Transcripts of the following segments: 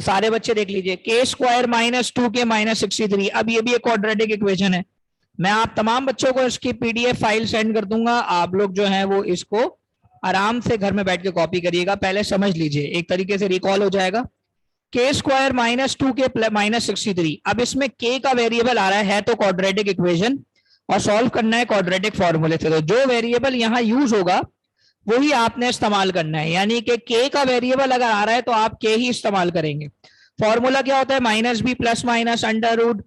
सारे बच्चे देख लीजिए, के स्क्वायर माइनस 2k माइनस 63। अब ये भी एक क्वाड्रेटिक इक्वेशन है। मैं आप तमाम बच्चों को इसकी पीडीएफ फाइल सेंड कर दूंगा, आप लोग जो है वो इसको आराम से घर में बैठ के कॉपी करिएगा, पहले समझ लीजिए, एक तरीके से रिकॉल हो जाएगा। के स्क्वायर माइनस 2k माइनस 63। अब इसमें के का वेरिएबल आ रहा है तो क्वाड्रेटिक इक्वेशन, और सॉल्व करना है क्वाड्रेटिक फॉर्मूले से। तो जो वेरिएबल यहाँ यूज होगा वही आपने इस्तेमाल करना है, यानी कि के का वेरिएबल अगर आ रहा है तो आप के ही इस्तेमाल करेंगे। फॉर्मूला क्या होता है, minus b plus minus under root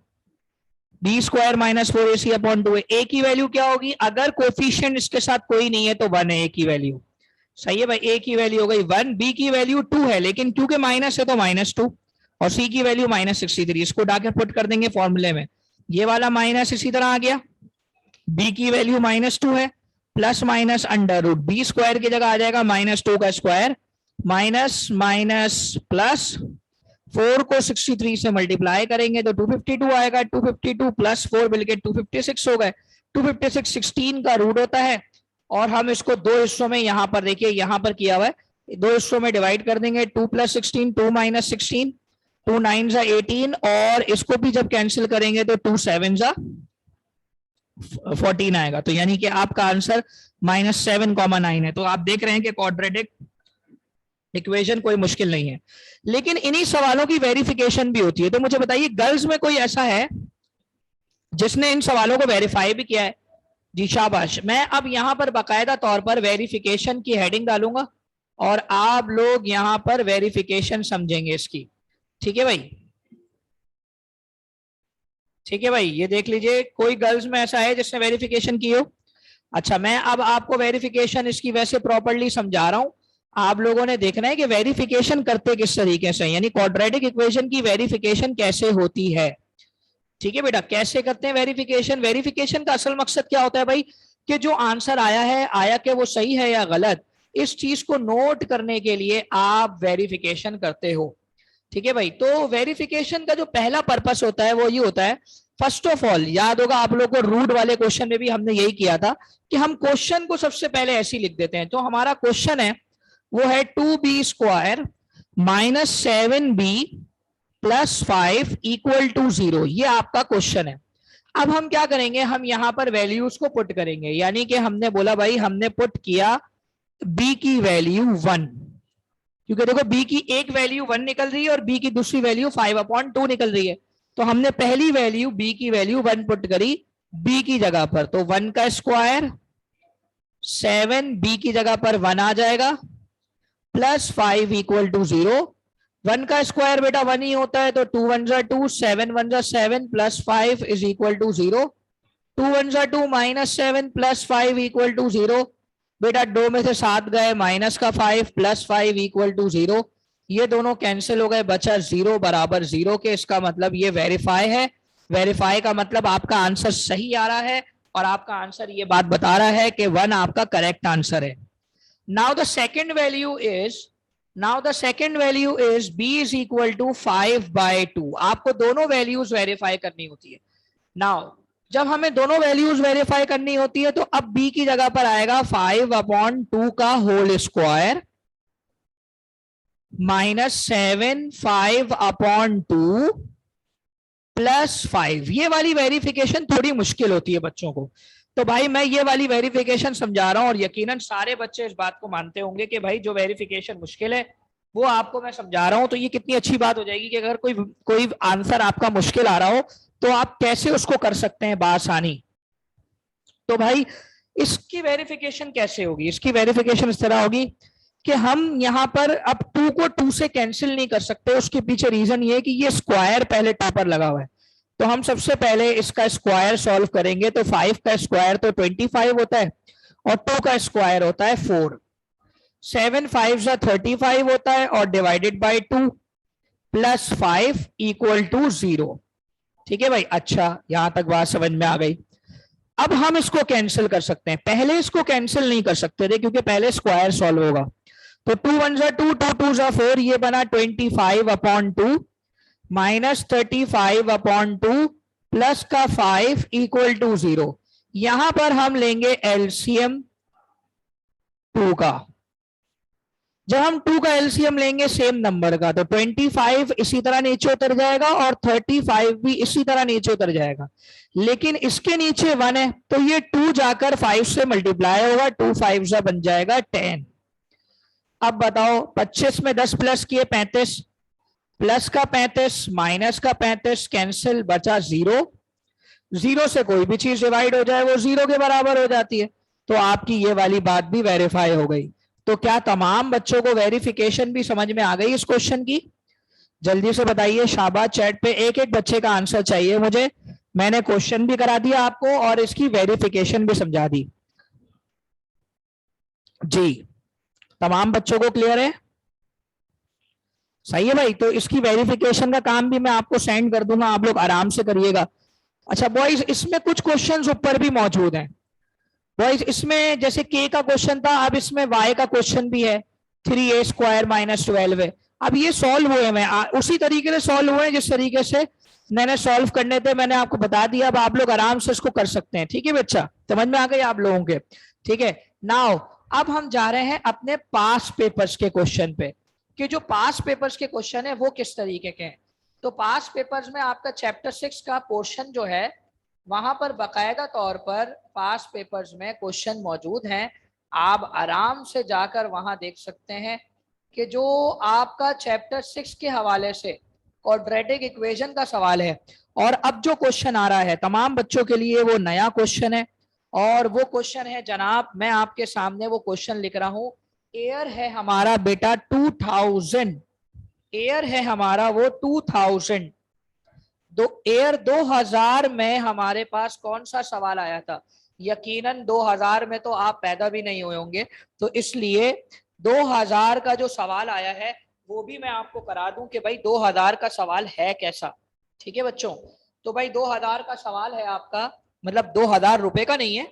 b square minus 4ac upon 2a। A की वैल्यू क्या होगी, अगर कोफिशिएंट इसके साथ कोई नहीं है तो 1 है ए की वैल्यू। सही है भाई, ए की वैल्यू हो गई 1, बी की वैल्यू 2 है, लेकिन क्योंकि माइनस है तो -2, और सी की वैल्यू -63। इसको डाके पुट कर देंगे फॉर्मूले में, ये वाला माइनस इसी तरह आ गया, बी की वैल्यू -2 है, plus minus under root b square की जगह आ जाएगा -2 का स्क्वायर, माइनस माइनस प्लस 4 को 63 से मल्टीप्लाई करेंगे तो 252 आएगा, 252 प्लस 4 मिलके 256 हो गए। 256 16 का रूट होता है, और हम इसको दो हिस्सों में, यहां पर देखिए यहां पर किया हुआ है, दो हिस्सों में डिवाइड कर देंगे, 2 प्लस 16 2 माइनस 16, 2 9 जा 18, और इसको भी जब कैंसिल करेंगे तो 2 7 जा 14 आएगा। तो यानी कि आपका आंसर -7,9 है। तो आप देख रहे हैं कि क्वाड्रेटिक इक्वेशन कोई मुश्किल नहीं है, लेकिन इन्हीं सवालों की वेरिफिकेशन भी होती है। तो मुझे बताइए, गर्ल्स में कोई ऐसा है जिसने इन सवालों को वेरीफाई भी किया है? जी शाबाश। मैं अब यहां पर बाकायदा तौर पर वेरिफिकेशन की हेडिंग डालूंगा, और आप लोग यहां पर वेरिफिकेशन समझेंगे इसकी। ठीक है भाई, ठीक है भाई, ये देख लीजिए, कोई गर्ल्स में ऐसा है जिसने वेरिफिकेशन की हो? अच्छा, मैं अब आपको वेरिफिकेशन इसकी वैसे प्रॉपर्ली समझा रहा हूं, आप लोगों ने देखना है कि वेरिफिकेशन करते किस तरीके से, यानी क्वाड्रेटिक इक्वेशन की वेरिफिकेशन कैसे होती है। ठीक है बेटा, कैसे करते हैं वेरिफिकेशन? वेरिफिकेशन का असल मकसद क्या होता है भाई, कि जो आंसर आया है, आया कि वो सही है या गलत, इस चीज को नोट करने के लिए आप वेरिफिकेशन करते हो। ठीक है भाई, तो वेरिफिकेशन का जो पहला पर्पस होता है वो ये होता है, फर्स्ट ऑफ ऑल याद होगा आप लोगों को, रूट वाले क्वेश्चन में भी हमने यही किया था कि हम क्वेश्चन को सबसे पहले ऐसे ही लिख देते हैं। तो हमारा क्वेश्चन है वो है 2b square minus 7b plus 5 equal to 0, ये आपका क्वेश्चन है। अब हम क्या करेंगे, हम यहां पर वैल्यूज को पुट करेंगे, यानी कि हमने बोला भाई, हमने पुट किया b की वैल्यू 1, क्योंकि देखो b की एक वैल्यू 1 निकल रही है और b की दूसरी वैल्यू 5/2 निकल रही है। तो हमने पहली वैल्यू b की वैल्यू 1 पुट करी b की जगह पर, तो 1 का स्क्वायर 7 b की जगह पर 1 आ जाएगा, प्लस 5 इक्वल टू 0। 1 का स्क्वायर बेटा 1 ही होता है, तो 2 1 जा 2, 7 1 जा 7, प्लस 5 इज इक्वल टू 0। 2 1 जा 2 माइनस 7 प्लस 5 इक्वल टू 0। बेटा 2 में से 7 गए, माइनस का 5 प्लस 5 इक्वल टू 0। ये दोनों कैंसिल हो गए, बचा 0 बराबर 0 के। इसका मतलब ये वेरीफाई है। वेरीफाई का मतलब आपका आंसर सही आ रहा है, और आपका आंसर ये बात बता रहा है कि 1 आपका करेक्ट आंसर है। Now the second value is b is equal to 5/2। आपको दोनों वैल्यूज वेरीफाई करनी होती है। Now जब हमें दोनों वैल्यूज वेरीफाई करनी होती है तो अब b की जगह पर आएगा 5/2 का होल स्क्वायर माइनस 7 5/2 प्लस 5। ये वाली वेरिफिकेशन थोड़ी मुश्किल होती है बच्चों को, तो भाई मैं ये वाली वेरिफिकेशन समझा रहा हूं, और यकीनन सारे बच्चे इस बात को मानते होंगे कि भाई जो वेरिफिकेशन मुश्किल है वो आपको मैं समझा रहा हूं। तो ये कितनी अच्छी बात हो जाएगी कि अगर कोई आंसर आपका मुश्किल आ रहा हो तो आप कैसे उसको कर सकते हैं बआसानी। तो भाई इसकी वेरिफिकेशन कैसे होगी? इसकी वेरिफिकेशन इस तरह होगी कि हम यहां पर अब 2 को 2 से कैंसिल नहीं कर सकते। उसके पीछे रीजन ये है कि ये स्क्वायर पहले 2 पर लगा हुआ है, तो हम सबसे पहले इसका स्क्वायर सॉल्व करेंगे। तो 5 का स्क्वायर तो 25 होता है, और 2 का स्क्वायर होता है 4। 7 5 जा 35 होता है, और divided by 2 plus 5 equal to 0। ठीक है भाई, अच्छा यहां तक बात समझ में आ गई। अब हम इसको कैंसिल कर सकते हैं, पहले इसको कैंसिल नहीं कर सकते थे क्योंकि पहले स्क्वायर सॉल्व होगा। तो 2 1 जा 2, 2 2 जा 4, ये बना 25/2 माइनस 35/2 प्लस का 5 इक्वल टू 0। यहां पर हम लेंगे एलसीएम 2 का, जब हम 2 का एलसीएम लेंगे सेम नंबर का, तो 25 इसी तरह नीचे उतर जाएगा और 35 भी इसी तरह नीचे उतर जाएगा, लेकिन इसके नीचे 1 है, तो ये 2 जाकर 5 से मल्टीप्लाई होगा, 2 5 सा बन जाएगा 10। अब बताओ 25 में 10 प्लस किए 35, प्लस का 35 माइनस का 35 कैंसिल, बचा 0। 0 से कोई भी चीज डिवाइड हो जाए वो 0 के बराबर हो जाती है, तो आपकी ये वाली बात भी वेरीफाई हो गई। तो क्या तमाम बच्चों को वेरिफिकेशन भी समझ में आ गई इस क्वेश्चन की? जल्दी से बताइए, शाबाश। चैट पे एक एक बच्चे का आंसर चाहिए मुझे। मैंने क्वेश्चन भी करा दिया आपको और इसकी वेरिफिकेशन भी समझा दी जी। तमाम बच्चों को क्लियर है? सही है भाई। तो इसकी वेरिफिकेशन का काम भी मैं आपको सेंड कर दूंगा, आप लोग आराम से करिएगा। अच्छा बॉयज, इसमें कुछ क्वेश्चंस ऊपर भी मौजूद हैं बॉयज। इसमें जैसे के का क्वेश्चन था, अब इसमें वाई का क्वेश्चन भी है, 3a स्क्वायर माइनस 12 है। अब ये सॉल्व हुए हैं, उसी तरीके से सॉल्व हुए हैं जिस तरीके से मैंने सॉल्व करने थे, मैंने आपको बता दिया। अब आप लोग आराम से इसको कर सकते हैं। ठीक है बच्चा, समझ में आ गई आप लोगों के? ठीक है। नाउ अब हम जा रहे हैं अपने पास पेपर्स के क्वेश्चन पे, कि जो पास पेपर्स के क्वेश्चन है वो किस तरीके के हैं। तो पास पेपर्स में आपका चैप्टर 6 का पोर्शन जो है, वहां पर बाकायदा तौर पर पास पेपर्स में क्वेश्चन मौजूद हैं। आप आराम से जाकर वहां देख सकते हैं कि जो आपका चैप्टर 6 के हवाले से क्वाड्रेटिक इक्वेशन का सवाल है, और अब जो क्वेश्चन आ रहा है तमाम बच्चों के लिए वो नया क्वेश्चन है, और वो क्वेश्चन है जनाब, मैं आपके सामने वो क्वेश्चन लिख रहा हूं। एयर है हमारा बेटा 2000, एयर है हमारा वो 2000, एयर 2000 में हमारे पास कौन सा सवाल आया था? यकीनन 2000 में तो आप पैदा भी नहीं हुए होंगे, तो इसलिए 2000 का जो सवाल आया है वो भी मैं आपको करा दूं कि भाई 2000 का सवाल है कैसा। ठीक है बच्चों, तो भाई 2000 का सवाल है आपका, मतलब 2000 रुपए का नहीं है,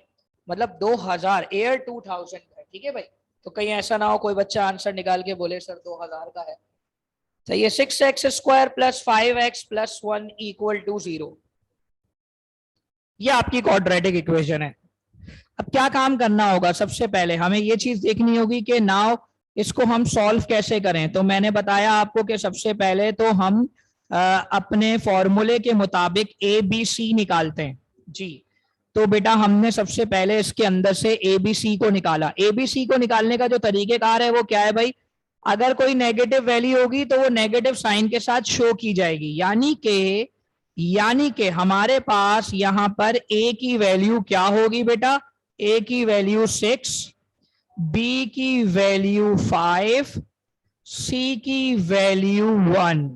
मतलब 2000 एयर 2000 का है। ठीक है भाई, तो कहीं ऐसा ना हो कोई बच्चा आंसर निकाल के बोले सर 2000 का है। तो ये 6x square plus 5x plus 1 equal to 0, ये आपकी क्वाड्रेटिक इक्वेशन है। अब क्या काम करना होगा? सबसे पहले हमें ये चीज देखनी होगी कि नाउ इसको हम सॉल्व कैसे करें। तो मैंने बताया आपको कि सबसे पहले तो हम अपने फॉर्मूले के मुताबिक ए बी सी निकालते हैं जी। तो बेटा हमने सबसे पहले इसके अंदर से ए बी सी को निकाला। ए बी सी को निकालने का जो तरीकेकार है वो क्या है भाई? अगर कोई नेगेटिव वैल्यू होगी तो वो नेगेटिव साइन के साथ शो की जाएगी, यानी कि हमारे पास यहां पर ए की वैल्यू क्या होगी बेटा? ए की वैल्यू 6, बी की वैल्यू 5, सी की वैल्यू 1।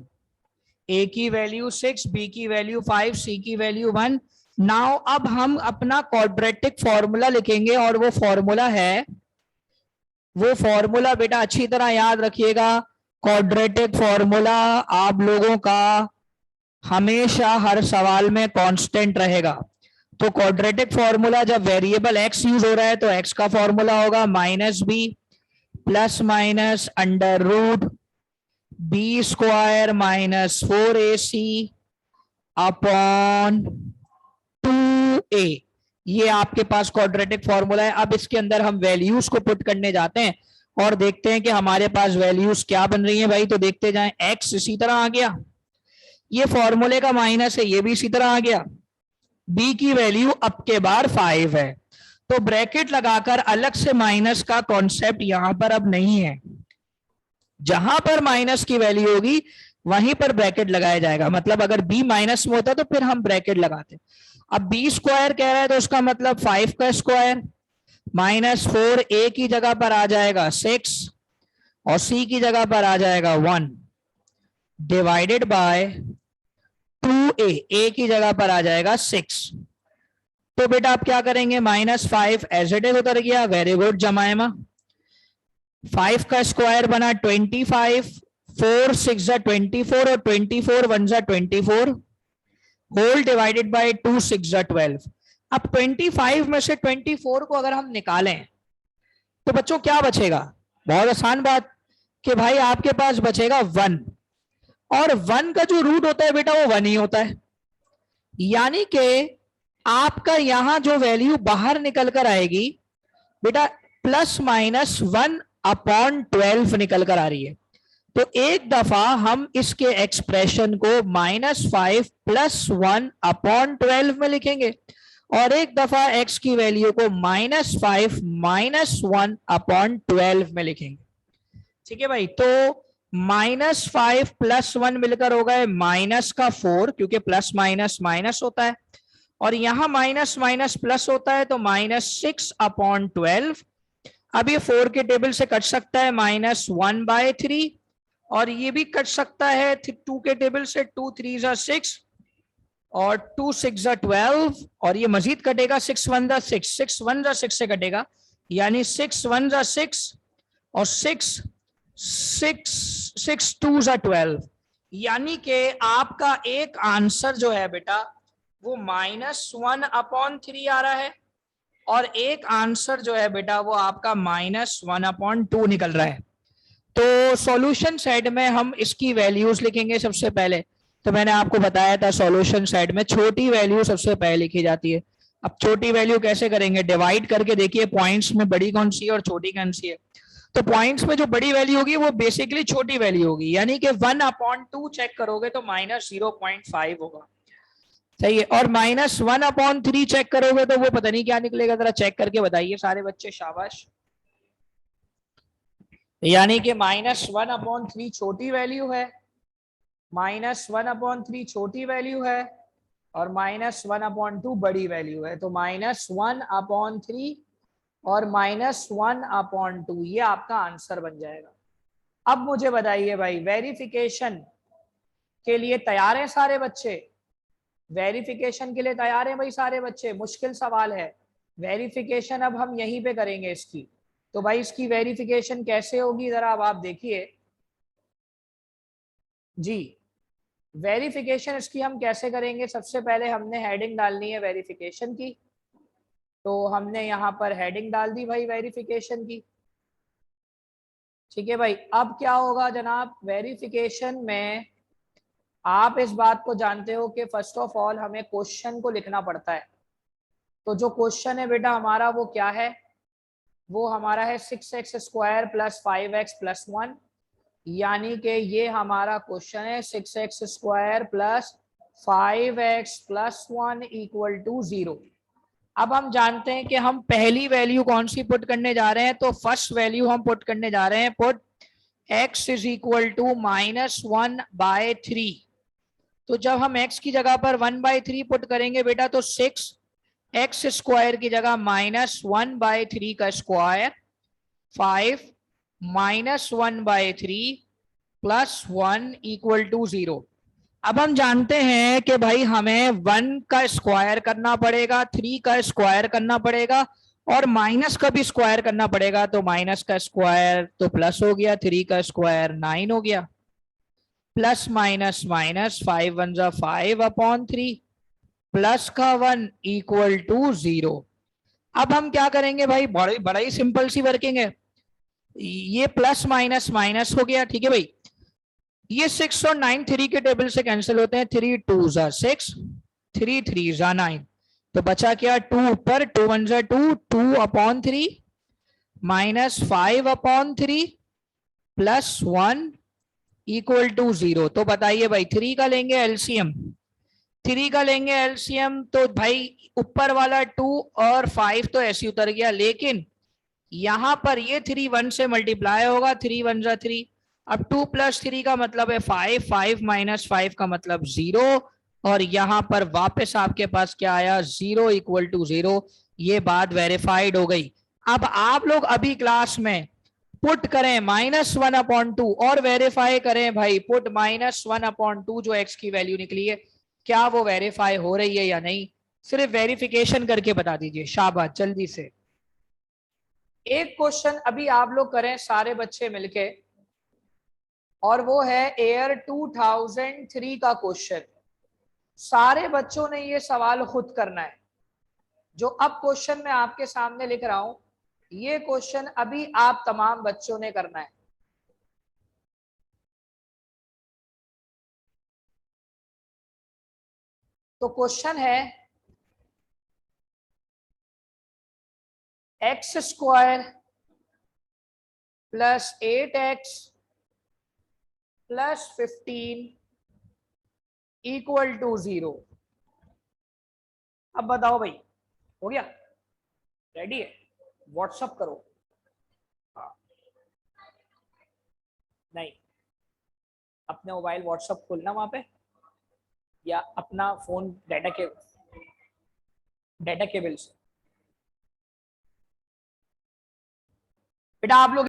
ए की वैल्यू 6, बी की वैल्यू 5, सी की वैल्यू 1। नाउ अब हम अपना क्वाड्रेटिक फॉर्मूला लिखेंगे, और वो फॉर्मूला बेटा अच्छी तरह याद रखिएगा। क्वाड्रेटिक फॉर्मूला आप लोगों का हमेशा हर सवाल में कांस्टेंट रहेगा। तो क्वाड्रेटिक फॉर्मूला जब वेरिएबल एक्स यूज हो रहा है तो एक्स का फॉर्मूला होगा minus b plus minus under root b square minus 4ac upon 2a। ये आपके पास क्वाड्रेटिक फॉर्मूला है। अब इसके अंदर हम वैल्यूज को पुट करने जाते हैं और देखते हैं कि हमारे पास वैल्यूज क्या बन रही हैं भाई। तो देखते जाएं, एक्स इसी तरह आ गया, ये फॉर्मूले का माइनस है, ये भी इसी तरह आ गया। बी की वैल्यू अब के बार 5 है, तो ब्रैकेट लगाकर अलग से माइनस का कॉन्सेप्ट यहां पर अब नहीं है। जहां पर माइनस की वैल्यू होगी वहीं पर ब्रैकेट लगाया जाएगा। मतलब अगर बी माइनस में होता तो फिर हम ब्रैकेट लगाते। अब बी स्क्वायर कह रहा है तो उसका मतलब 5 का स्क्वायर माइनस 4 ए की जगह पर आ जाएगा 6 और सी की जगह पर आ जाएगा 1 डिवाइडेड बाय 2a, ए की जगह पर आ जाएगा 6। तो बेटा आप क्या करेंगे? -5 एज इट इज उतर गया, वेरी गुड जमायमा। 5 का स्क्वायर बना 25, 4 6 जा 24 और 24 1 जा 24 होल डिवाइडेड बाय 2 6 जा 12। अब 25 में से 24 को अगर हम निकालें तो बच्चों क्या बचेगा? बहुत आसान बात कि भाई आपके पास बचेगा 1, और 1 का जो रूट होता है बेटा वो 1 ही होता है। यानी कि आपका यहां जो वैल्यू बाहर निकल कर आएगी बेटा प्लस माइनस 1 अपॉन 12 निकल कर आ रही है। तो एक दफा हम इसके एक्सप्रेशन को -5 + 1 अपॉन 12 में लिखेंगे और एक दफा x की वैल्यू को -5 - 1 अपॉन 12 में लिखेंगे। ठीक है भाई, तो -5 + 1 मिलकर हो गए -4, क्योंकि प्लस माइनस माइनस होता है, और यहां माइनस माइनस प्लस होता है, तो -6 अपॉन 12। अब ये 4 के टेबल से कट सकता है -1/3, और ये भी कट सकता है 2 के टेबल से, 2 3 = 6 और 2 6 = 12, और ये मजीद कटेगा 6 1 = 6, 6 1 = 6 से कटेगा, यानी 6 1 = 6 और 6 2 = 12, यानी कि आपका एक आंसर जो है बेटा वो -1 अपॉन 3 आ रहा है, और एक आंसर जो है बेटा वो आपका -1 अपॉन 2 निकल रहा है। तो सॉल्यूशन साइड में हम इसकी वैल्यूज लिखेंगे सबसे पहले। तो मैंने आपको बताया था सॉल्यूशन साइड में छोटी वैल्यू सबसे पहले लिखी जाती है। अब छोटी वैल्यू कैसे करेंगे, डिवाइड करके देखिए पॉइंट्स में बड़ी कौन सी है और छोटी कौन सी है। तो पॉइंट्स में जो बड़ी वैल्यू होगी वो बेसिकली छोटी वैल्यू होगी, यानी कि 1/2 चेक करोगे तो -0.5 होगा, सही है। और -1/3 चेक करोगे तो वो पता नहीं क्या निकलेगा, जरा चेक करके बताइए सारे बच्चे, शाबाश। यानी कि -1/3 छोटी वैल्यू है, -1/3 छोटी वैल्यू है, और -1/2 बड़ी वैल्यू है। तो -1/3 और -1/2 ये आपका आंसर बन जाएगा। अब मुझे बताइए भाई, वेरिफिकेशन के लिए तैयार हैं सारे बच्चे? वेरिफिकेशन के लिए तैयार हैं भाई सारे बच्चे? मुश्किल सवाल है, वेरिफिकेशन अब हम यहीं पे करेंगे इसकी। तो भाई इसकी वेरिफिकेशन कैसे होगी, जरा अब आप देखिए जी। वेरिफिकेशन इसकी हम कैसे करेंगे, सबसे पहले हमने हेडिंग डालनी है वेरिफिकेशन की। तो हमने यहाँ पर हेडिंग डाल दी भाई वेरिफिकेशन की। ठीक है भाई, अब क्या होगा जनाब, वेरिफिकेशन में आप इस बात को जानते हो कि फर्स्ट ऑफ ऑल हमें क्वेश्चन को लिखना पड़ता है। तो जो क्वेश्चन है बेटा हमारा वो क्या है, वो हमारा है 6x² + 5x + 1, यानी कि ये हमारा क्वेश्चन है 6x² + 5x + 1 = 0। अब हम जानते हैं कि हम पहली वैल्यू कौन सी पुट करने जा रहे हैं, तो फर्स्ट वैल्यू हम पुट करने जा रहे हैं, पुट x = -1/3। तो जब हम x की जगह पर 1/3 पुट करेंगे बेटा, तो 6x² की जगह -1/3 का स्क्वायर, 5 -1/3 + 1 = 0। अब हम जानते हैं कि भाई हमें 1 का स्क्वायर करना पड़ेगा, 3 का स्क्वायर करना पड़ेगा, और माइनस का भी स्क्वायर करना पड़ेगा। तो माइनस का स्क्वायर तो प्लस हो गया, 3 का स्क्वायर 9 हो गया, प्लस माइनस माइनस, 5 1 = 5/3 प्लस का 1 = 0। अब हम क्या करेंगे भाई, बड़ा ही सिंपल सी वर्किंग है, ये प्लस माइनस माइनस हो गया। ठीक है भाई, ये 6 और 9 3 के टेबल से कैंसिल होते हैं, 3 2 = 6, 3 3 = 9, तो बचा क्या, 2 ऊपर, 2 1 = 2, 2/3 -5/3 + 1 = 0। तो बताइए भाई 3 का लेंगे एलसीएम, 3 का लेंगे एलसीएम, तो भाई ऊपर वाला 2 और 5 तो ऐसे उतर गया, लेकिन यहां पर ये 3 1 से मल्टीप्लाई होगा, 3 1 = 3। अब 2 + 3 का मतलब है 5, 5 - 5 का मतलब 0, और यहां पर वापस आपके पास क्या आया, 0 = 0। ये बात वेरीफाइड हो गई। अब आप लोग अभी क्लास में पुट करें -1/2 और वेरीफाई करें भाई, पुट -1/2 जो x की वैल्यू निकली है, क्या वो वेरीफाई हो रही है या नहीं, सिर्फ वेरिफिकेशन करके बता दीजिए, शाबाश जल्दी से। एक क्वेश्चन अभी आप लोग करें सारे बच्चे मिलके, और वो है एयर 2003 का क्वेश्चन। सारे बच्चों ने ये सवाल खुद करना है। जो अब क्वेश्चन मैं आपके सामने लिख रहा हूं, ये क्वेश्चन अभी आप तमाम बच्चों ने करना है। तो क्वेश्चन है x² plus 8x plus 15 equal to 0। अब बताओ भाई, हो गया? रेडी है? व्हाट्सअप करो। हाँ। नहीं, अपने मोबाइल व्हाट्सअप खोलना वहां पे, या अपना फोन डाटा केबल से। बेटा आप लोग